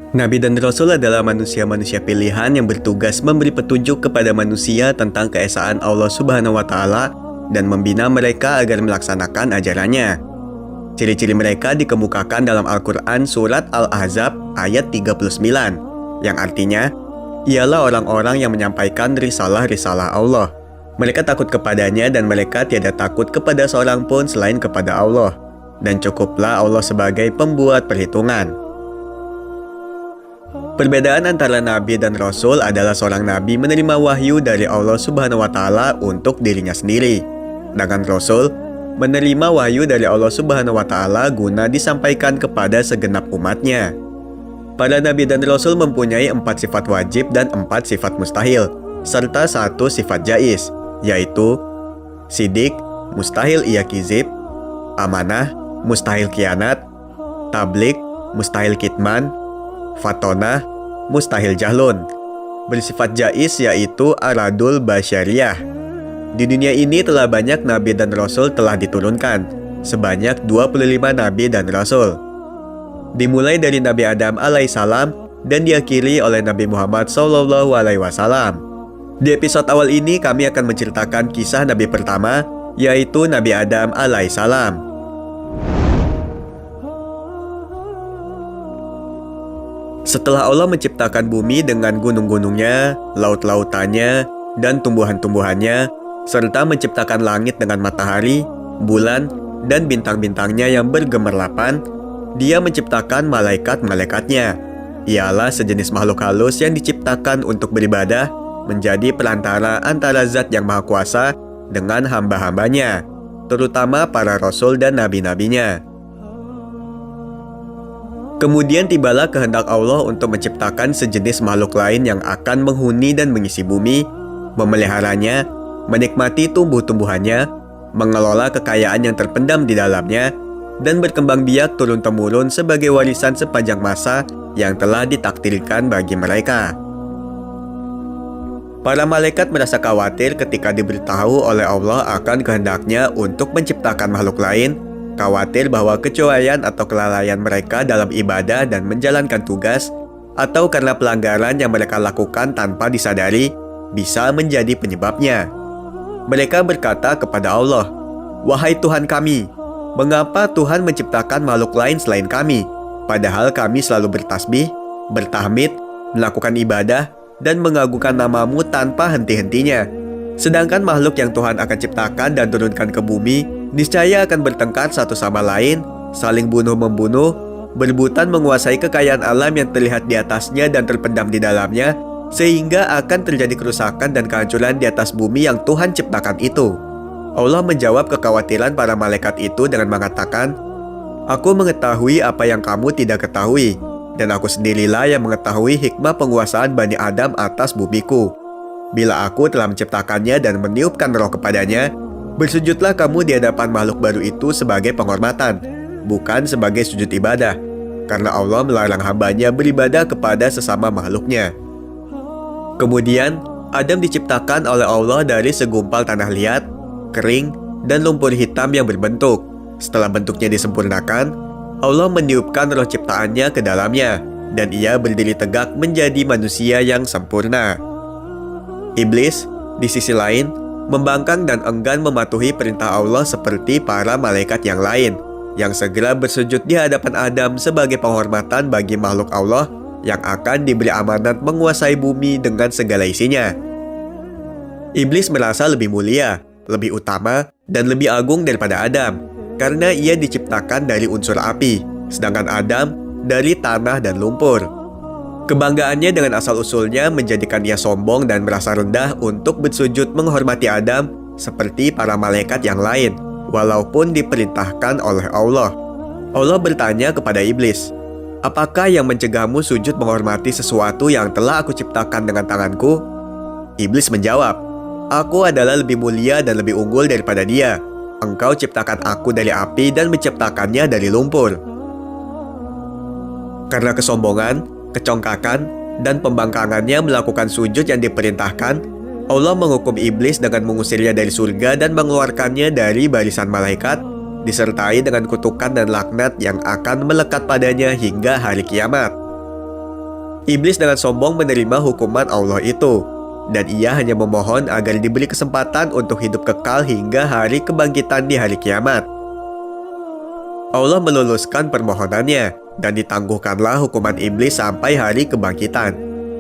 Nabi dan Rasul adalah manusia-manusia pilihan yang bertugas memberi petunjuk kepada manusia tentang keesaan Allah Subhanahu wa Ta'ala dan membina mereka agar melaksanakan ajarannya. Ciri-ciri mereka dikemukakan dalam Al-Quran Surat Al-Ahzab ayat 39, yang artinya, ialah orang-orang yang menyampaikan risalah-risalah Allah. Mereka takut kepadanya dan mereka tiada takut kepada seorang pun selain kepada Allah. Dan cukuplah Allah sebagai pembuat perhitungan. Perbedaan antara Nabi dan Rasul adalah seorang Nabi menerima wahyu dari Allah Subhanahu wa Ta'ala untuk dirinya sendiri. Sedangkan Rasul menerima wahyu dari Allah Subhanahu wa Ta'ala guna disampaikan kepada segenap umatnya. Para Nabi dan Rasul mempunyai 4 sifat wajib dan 4 sifat mustahil, serta 1 sifat jais, yaitu sidik, mustahil ia kizib, amanah, mustahil khianat, tablik, mustahil kitman, fatonah, mustahil jahlun. Bersifat jais yaitu aradul basyariyah. Di dunia ini telah banyak Nabi dan Rasul telah diturunkan, sebanyak 25 Nabi dan Rasul. Dimulai dari Nabi Adam alaihissalam dan diakhiri oleh Nabi Muhammad SAW. Di episode awal ini kami akan menceritakan kisah Nabi pertama, yaitu Nabi Adam alaihissalam. Setelah Allah menciptakan bumi dengan gunung-gunungnya, laut-lautannya, dan tumbuhan-tumbuhannya, serta menciptakan langit dengan matahari, bulan, dan bintang-bintangnya yang bergemerlapan, Dia menciptakan malaikat-malaikatnya. Ialah sejenis makhluk halus yang diciptakan untuk beribadah, menjadi perantara antara Zat yang Maha Kuasa dengan hamba-hambanya, terutama para Rasul dan Nabi-Nabinya. Kemudian tibalah kehendak Allah untuk menciptakan sejenis makhluk lain yang akan menghuni dan mengisi bumi, memeliharanya, menikmati tumbuh-tumbuhannya, mengelola kekayaan yang terpendam di dalamnya, dan berkembang biak turun-temurun sebagai warisan sepanjang masa yang telah ditakdirkan bagi mereka. Para malaikat merasa khawatir ketika diberitahu oleh Allah akan kehendaknya untuk menciptakan makhluk lain, khawatir bahwa kecuaian atau kelalaian mereka dalam ibadah dan menjalankan tugas, atau karena pelanggaran yang mereka lakukan tanpa disadari, bisa menjadi penyebabnya. Mereka berkata kepada Allah, "Wahai Tuhan kami, mengapa Tuhan menciptakan makhluk lain selain kami, padahal kami selalu bertasbih, bertahmid, melakukan ibadah, dan mengagungkan nama-Mu tanpa henti-hentinya? Sedangkan makhluk yang Tuhan akan ciptakan dan turunkan ke bumi, niscaya akan bertengkar satu sama lain, saling bunuh-membunuh, berebutan menguasai kekayaan alam yang terlihat di atasnya dan terpendam di dalamnya, sehingga akan terjadi kerusakan dan kehancuran di atas bumi yang Tuhan ciptakan itu." Allah menjawab kekhawatiran para malaikat itu dengan mengatakan, "Aku mengetahui apa yang kamu tidak ketahui, dan aku sendirilah yang mengetahui hikmah penguasaan Bani Adam atas bumiku. Bila aku telah menciptakannya dan meniupkan roh kepadanya, bersujudlah kamu di hadapan makhluk baru itu sebagai penghormatan, bukan sebagai sujud ibadah, karena Allah melarang hambanya beribadah kepada sesama makhluknya." Kemudian, Adam diciptakan oleh Allah dari segumpal tanah liat, kering, dan lumpur hitam yang berbentuk. Setelah bentuknya disempurnakan, Allah meniupkan roh ciptaannya ke dalamnya, dan ia berdiri tegak menjadi manusia yang sempurna. Iblis, di sisi lain, membangkang dan enggan mematuhi perintah Allah seperti para malaikat yang lain, yang segera bersujud di hadapan Adam sebagai penghormatan bagi makhluk Allah yang akan diberi amanat menguasai bumi dengan segala isinya. Iblis merasa lebih mulia, lebih utama, dan lebih agung daripada Adam, karena ia diciptakan dari unsur api, sedangkan Adam dari tanah dan lumpur. Kebanggaannya dengan asal-usulnya menjadikan ia sombong dan merasa rendah untuk bersujud menghormati Adam seperti para malaikat yang lain, walaupun diperintahkan oleh Allah. Allah bertanya kepada iblis, "Apakah yang mencegahmu sujud menghormati sesuatu yang telah aku ciptakan dengan tanganku?" Iblis menjawab, "Aku adalah lebih mulia dan lebih unggul daripada dia. Engkau ciptakan aku dari api dan menciptakannya dari lumpur." Karena kesombongan, kecongkakan, dan pembangkangannya melakukan sujud yang diperintahkan, Allah menghukum iblis dengan mengusirnya dari surga dan mengeluarkannya dari barisan malaikat, disertai dengan kutukan dan laknat yang akan melekat padanya hingga hari kiamat. Iblis dengan sombong menerima hukuman Allah itu, dan ia hanya memohon agar diberi kesempatan untuk hidup kekal hingga hari kebangkitan di hari kiamat. Allah meluluskan permohonannya, dan ditangguhkanlah hukuman iblis sampai hari kebangkitan.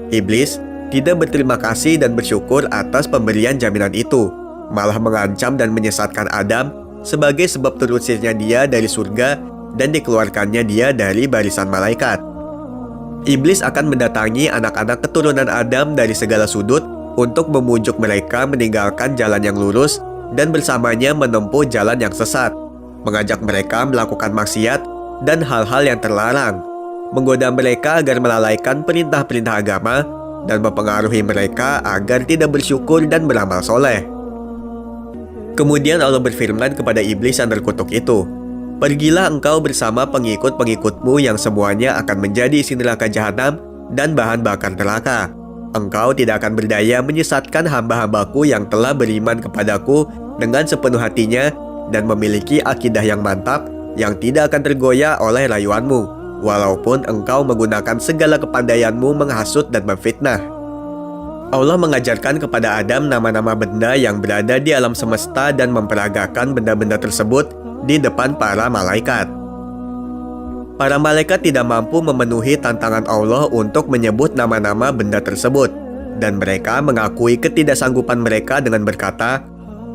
Iblis tidak berterima kasih dan bersyukur atas pemberian jaminan itu, malah mengancam dan menyesatkan Adam sebagai sebab terusirnya dia dari surga dan dikeluarkannya dia dari barisan malaikat. Iblis akan mendatangi anak-anak keturunan Adam dari segala sudut untuk memujuk mereka meninggalkan jalan yang lurus dan bersamanya menempuh jalan yang sesat, mengajak mereka melakukan maksiat dan hal-hal yang terlarang, menggoda mereka agar melalaikan perintah-perintah agama, dan mempengaruhi mereka agar tidak bersyukur dan beramal soleh. Kemudian Allah berfirman kepada iblis yang terkutuk itu, "Pergilah engkau bersama pengikut-pengikutmu yang semuanya akan menjadi isi neraka jahanam dan bahan bakar neraka. Engkau tidak akan berdaya menyesatkan hamba-hambaku yang telah beriman kepadaku dengan sepenuh hatinya dan memiliki akidah yang mantap yang tidak akan tergoyah oleh rayuanmu, walaupun engkau menggunakan segala kepandaianmu menghasut dan memfitnah." Allah mengajarkan kepada Adam nama-nama benda yang berada di alam semesta dan memperagakan benda-benda tersebut di depan para malaikat. Para malaikat tidak mampu memenuhi tantangan Allah untuk menyebut nama-nama benda tersebut, dan mereka mengakui ketidaksanggupan mereka dengan berkata,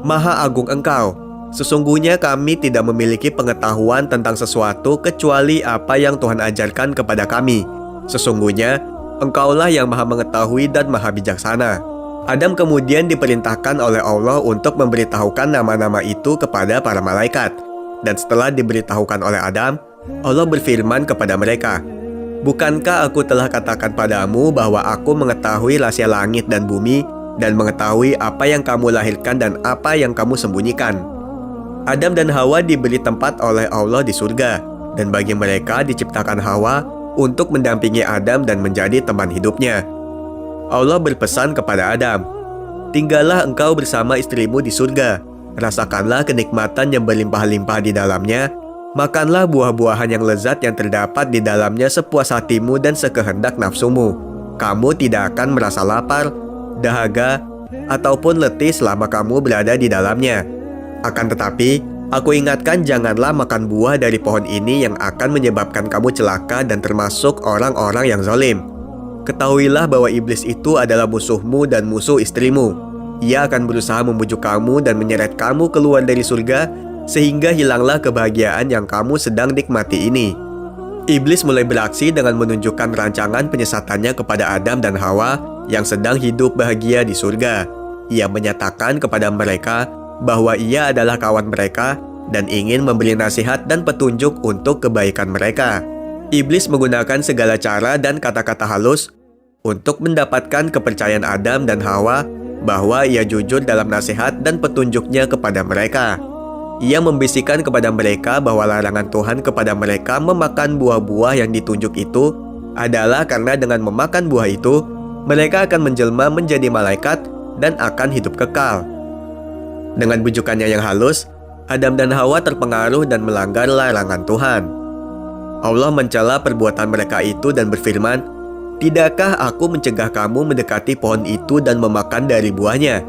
"Maha Agung Engkau, sesungguhnya kami tidak memiliki pengetahuan tentang sesuatu kecuali apa yang Tuhan ajarkan kepada kami. Sesungguhnya Engkaulah yang Maha Mengetahui dan Maha Bijaksana." Adam kemudian diperintahkan oleh Allah untuk memberitahukan nama-nama itu kepada para malaikat. Dan setelah diberitahukan oleh Adam, Allah berfirman kepada mereka, "Bukankah aku telah katakan padamu bahwa aku mengetahui rahasia langit dan bumi dan mengetahui apa yang kamu lahirkan dan apa yang kamu sembunyikan?" Adam dan Hawa diberi tempat oleh Allah di surga, dan bagi mereka diciptakan Hawa untuk mendampingi Adam dan menjadi teman hidupnya. Allah berpesan kepada Adam, "Tinggallah engkau bersama istrimu di surga. Rasakanlah kenikmatan yang berlimpah-limpah di dalamnya. Makanlah buah-buahan yang lezat yang terdapat di dalamnya sepuas hatimu dan sekehendak nafsumu. Kamu tidak akan merasa lapar, dahaga, ataupun letih selama kamu berada di dalamnya. Akan tetapi, aku ingatkan janganlah makan buah dari pohon ini yang akan menyebabkan kamu celaka dan termasuk orang-orang yang zalim. Ketahuilah bahwa iblis itu adalah musuhmu dan musuh istrimu. Ia akan berusaha membujuk kamu dan menyeret kamu keluar dari surga sehingga hilanglah kebahagiaan yang kamu sedang nikmati ini." Iblis mulai beraksi dengan menunjukkan rancangan penyesatannya kepada Adam dan Hawa yang sedang hidup bahagia di surga. Ia menyatakan kepada mereka bahwa ia adalah kawan mereka dan ingin memberi nasihat dan petunjuk untuk kebaikan mereka. Iblis menggunakan segala cara dan kata-kata halus untuk mendapatkan kepercayaan Adam dan Hawa bahwa ia jujur dalam nasihat dan petunjuknya kepada mereka. Ia membisikkan kepada mereka bahwa larangan Tuhan kepada mereka memakan buah-buah yang ditunjuk itu adalah karena dengan memakan buah itu, mereka akan menjelma menjadi malaikat dan akan hidup kekal. Dengan bujukannya yang halus, Adam dan Hawa terpengaruh dan melanggar larangan Tuhan. Allah mencela perbuatan mereka itu dan berfirman, "Tidakkah aku mencegah kamu mendekati pohon itu dan memakan dari buahnya?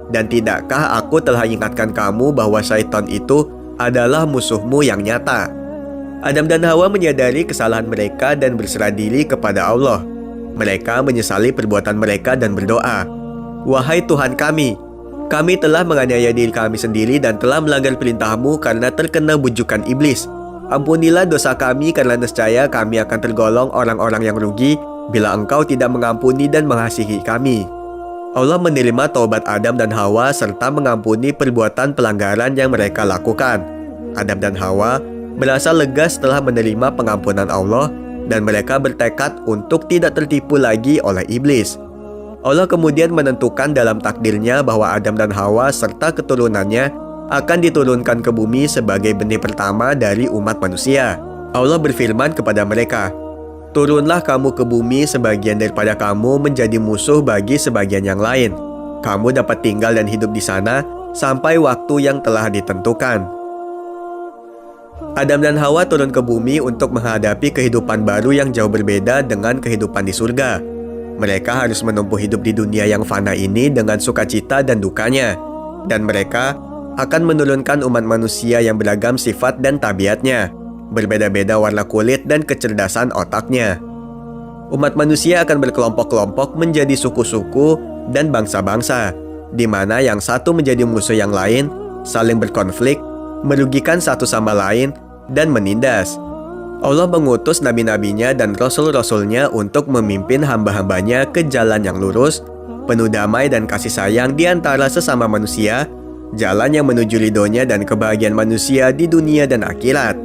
Dan tidakkah aku telah ingatkan kamu bahwa syaitan itu adalah musuhmu yang nyata?" Adam dan Hawa menyadari kesalahan mereka dan berserah diri kepada Allah. Mereka menyesali perbuatan mereka dan berdoa, "Wahai Tuhan kami telah menganiaya diri kami sendiri dan telah melanggar perintah-Mu karena terkena bujukan iblis. Ampunilah dosa kami karena nescaya kami akan tergolong orang-orang yang rugi bila Engkau tidak mengampuni dan mengasihi kami." Allah menerima taubat Adam dan Hawa serta mengampuni perbuatan pelanggaran yang mereka lakukan. Adam dan Hawa merasa lega setelah menerima pengampunan Allah dan mereka bertekad untuk tidak tertipu lagi oleh iblis. Allah kemudian menentukan dalam takdirnya bahwa Adam dan Hawa serta keturunannya akan diturunkan ke bumi sebagai benih pertama dari umat manusia. Allah berfirman kepada mereka, "Turunlah kamu ke bumi, sebagian daripada kamu menjadi musuh bagi sebagian yang lain. Kamu dapat tinggal dan hidup di sana sampai waktu yang telah ditentukan." Adam dan Hawa turun ke bumi untuk menghadapi kehidupan baru yang jauh berbeda dengan kehidupan di surga. Mereka harus menempuh hidup di dunia yang fana ini dengan sukacita dan dukanya. Dan mereka akan menurunkan umat manusia yang beragam sifat dan tabiatnya, berbeda-beda warna kulit dan kecerdasan otaknya. Umat manusia akan berkelompok-kelompok menjadi suku-suku dan bangsa-bangsa, di mana yang satu menjadi musuh yang lain, saling berkonflik, merugikan satu sama lain, dan menindas. Allah mengutus nabi-nabinya dan rasul-rasulnya untuk memimpin hamba-hambanya ke jalan yang lurus, penuh damai dan kasih sayang di antara sesama manusia, jalan yang menuju ridhonya dan kebahagiaan manusia di dunia dan akhirat.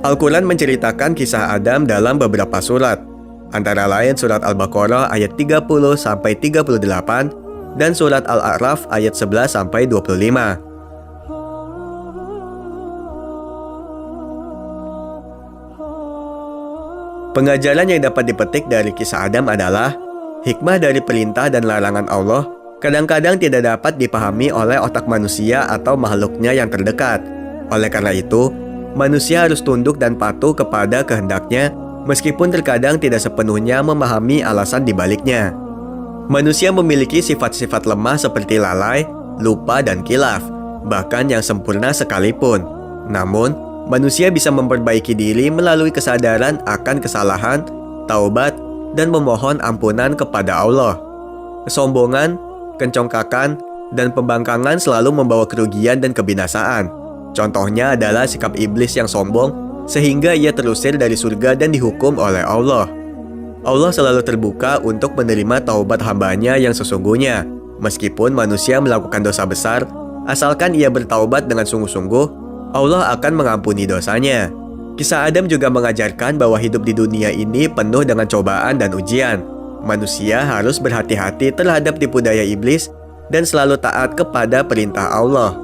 Al-Quran menceritakan kisah Adam dalam beberapa surat, antara lain surat Al-Baqarah ayat 30-38 dan surat Al-A'raf ayat 11-25. Pengajaran yang dapat dipetik dari kisah Adam adalah hikmah dari perintah dan larangan Allah kadang-kadang tidak dapat dipahami oleh otak manusia atau makhluknya yang terdekat. Oleh karena itu, manusia harus tunduk dan patuh kepada kehendaknya meskipun terkadang tidak sepenuhnya memahami alasan dibaliknya. Manusia memiliki sifat-sifat lemah seperti lalai, lupa, dan kilaf, bahkan yang sempurna sekalipun. Namun, manusia bisa memperbaiki diri melalui kesadaran akan kesalahan, taubat, dan memohon ampunan kepada Allah. Kesombongan, kencongkakan, dan pembangkangan selalu membawa kerugian dan kebinasaan. Contohnya adalah sikap iblis yang sombong, sehingga ia terusir dari surga dan dihukum oleh Allah. Allah selalu terbuka untuk menerima taubat hambanya yang sesungguhnya. Meskipun manusia melakukan dosa besar, asalkan ia bertaubat dengan sungguh-sungguh, Allah akan mengampuni dosanya. Kisah Adam juga mengajarkan bahwa hidup di dunia ini penuh dengan cobaan dan ujian. Manusia harus berhati-hati terhadap tipu daya iblis dan selalu taat kepada perintah Allah.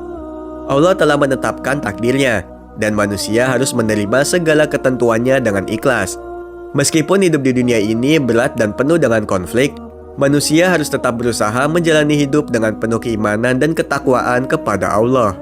Allah telah menetapkan takdirnya, dan manusia harus menerima segala ketentuannya dengan ikhlas. Meskipun hidup di dunia ini berat dan penuh dengan konflik, manusia harus tetap berusaha menjalani hidup dengan penuh keimanan dan ketakwaan kepada Allah.